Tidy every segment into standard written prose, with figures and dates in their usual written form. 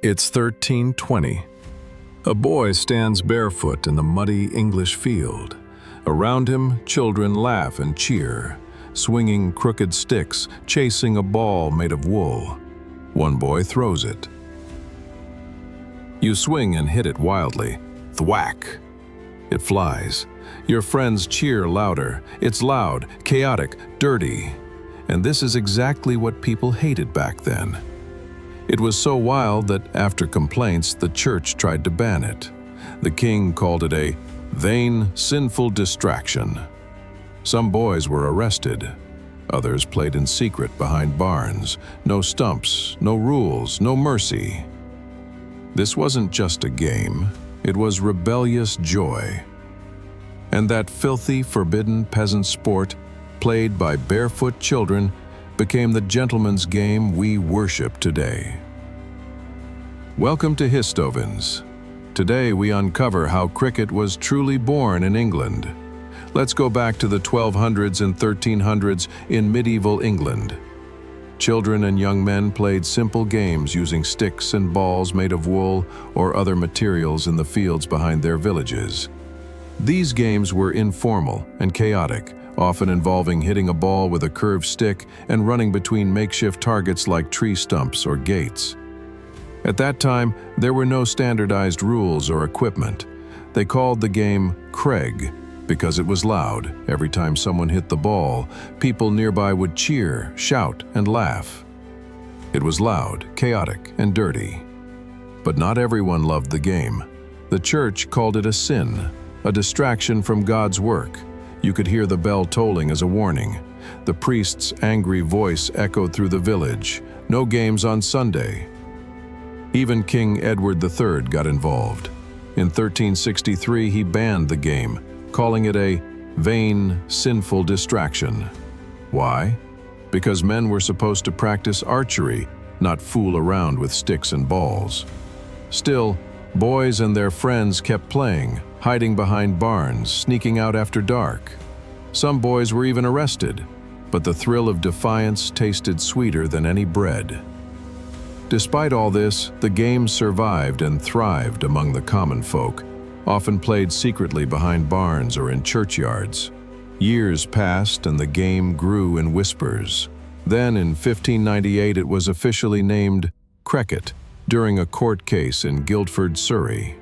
It's 1320. A boy stands barefoot in the muddy English field. Around him, children laugh and cheer, swinging crooked sticks, chasing a ball made of wool. One boy throws it. You swing and hit it wildly. Thwack! It flies. Your friends cheer louder. It's loud, chaotic, dirty. And this is exactly what people hated back then. It was so wild that after complaints, the church tried to ban it. The king called it a vain, sinful distraction. Some boys were arrested. Others played in secret behind barns. No stumps, no rules, no mercy. This wasn't just a game. It was rebellious joy. And that filthy, forbidden peasant sport, played by barefoot children, became the gentleman's game we worship today. Welcome to Histoveins. Today we uncover how cricket was truly born in England. Let's go back to the 1200s and 1300s in medieval England. Children and young men played simple games using sticks and balls made of wool or other materials in the fields behind their villages. These games were informal and chaotic, often involving hitting a ball with a curved stick and running between makeshift targets like tree stumps or gates. At that time, there were no standardized rules or equipment. They called the game Craig because it was loud. Every time someone hit the ball, people nearby would cheer, shout, and laugh. It was loud, chaotic, and dirty. But not everyone loved the game. The church called it a sin, a distraction from God's work. You could hear the bell tolling as a warning. The priest's angry voice echoed through the village. No games on Sunday. Even King Edward III got involved. In 1363, he banned the game, calling it a vain, sinful distraction. Why? Because men were supposed to practice archery, not fool around with sticks and balls. Still, boys and their friends kept playing, hiding behind barns, sneaking out after dark. Some boys were even arrested, but the thrill of defiance tasted sweeter than any bread. Despite all this, the game survived and thrived among the common folk, often played secretly behind barns or in churchyards. Years passed and the game grew in whispers. Then in 1598 it was officially named cricket during a court case in Guildford, Surrey.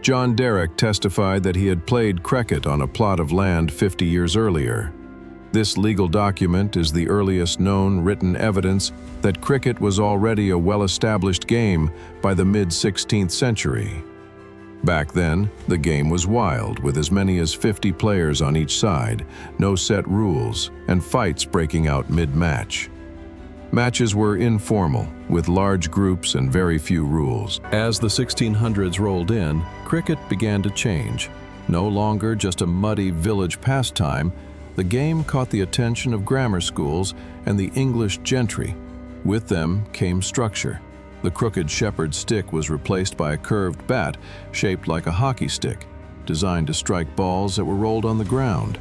John Derrick testified that he had played cricket on a plot of land 50 years earlier. This legal document is the earliest known written evidence that cricket was already a well-established game by the mid-16th century. Back then, the game was wild, with as many as 50 players on each side, no set rules, and fights breaking out mid-match. Matches were informal, with large groups and very few rules. As the 1600s rolled in, cricket began to change. No longer just a muddy village pastime, the game caught the attention of grammar schools and the English gentry. With them came structure. The crooked shepherd's stick was replaced by a curved bat shaped like a hockey stick, designed to strike balls that were rolled on the ground.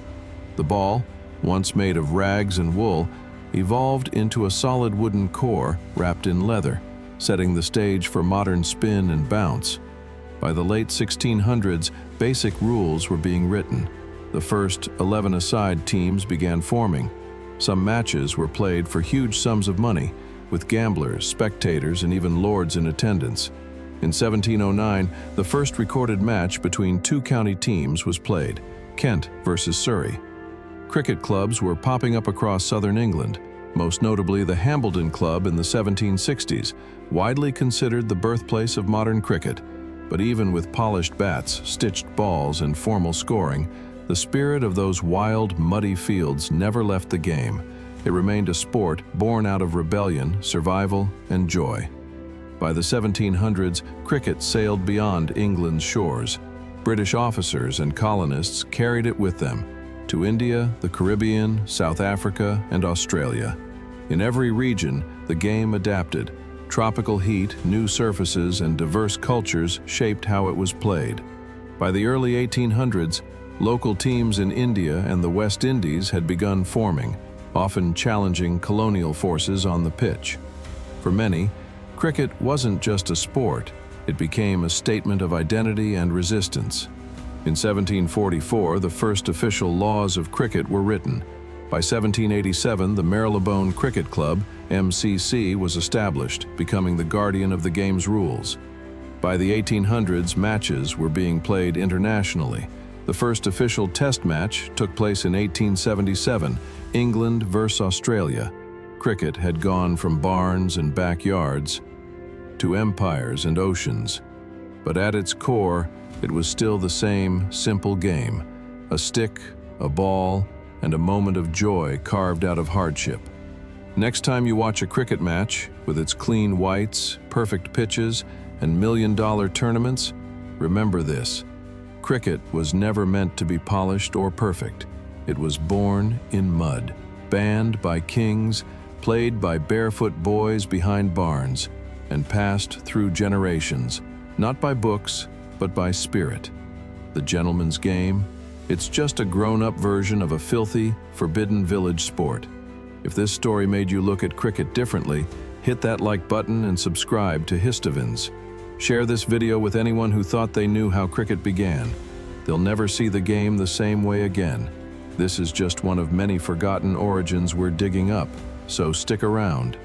The ball, once made of rags and wool, evolved into a solid wooden core wrapped in leather, setting the stage for modern spin and bounce. By the late 1600s, basic rules were being written. The first 11-a-side teams began forming. Some matches were played for huge sums of money, with gamblers, spectators, and even lords in attendance. In 1709, the first recorded match between two county teams was played, Kent versus Surrey. Cricket clubs were popping up across southern England, most notably the Hambledon Club in the 1760s, widely considered the birthplace of modern cricket. But even with polished bats, stitched balls, and formal scoring, the spirit of those wild, muddy fields never left the game. It remained a sport born out of rebellion, survival, and joy. By the 1700s, cricket sailed beyond England's shores. British officers and colonists carried it with them to India, the Caribbean, South Africa, and Australia. In every region, the game adapted. Tropical heat, new surfaces, and diverse cultures shaped how it was played. By the early 1800s, local teams in India and the West Indies had begun forming, often challenging colonial forces on the pitch. For many, Cricket wasn't just a sport, it became a statement of identity and resistance. In 1744, the first official laws of cricket were written. By 1787, the Marylebone Cricket Club, MCC, was established, becoming the guardian of the game's rules. By the 1800s, matches were being played internationally. The first official test match took place in 1877, England versus Australia. Cricket had gone from barns and backyards to empires and oceans. But at its core, it was still the same simple game: a stick, a ball, and a moment of joy carved out of hardship. Next time you watch a cricket match, with its clean whites, perfect pitches, and million-dollar tournaments, remember this: cricket was never meant to be polished or perfect. It was born in mud, banned by kings, played by barefoot boys behind barns, and passed through generations, not by books, but by spirit. The gentleman's game? It's just a grown-up version of a filthy, forbidden village sport. If this story made you look at cricket differently, hit that like button and subscribe to Histoveins. Share this video with anyone who thought they knew how cricket began. They'll never see the game the same way again. This is just one of many forgotten origins we're digging up, so stick around.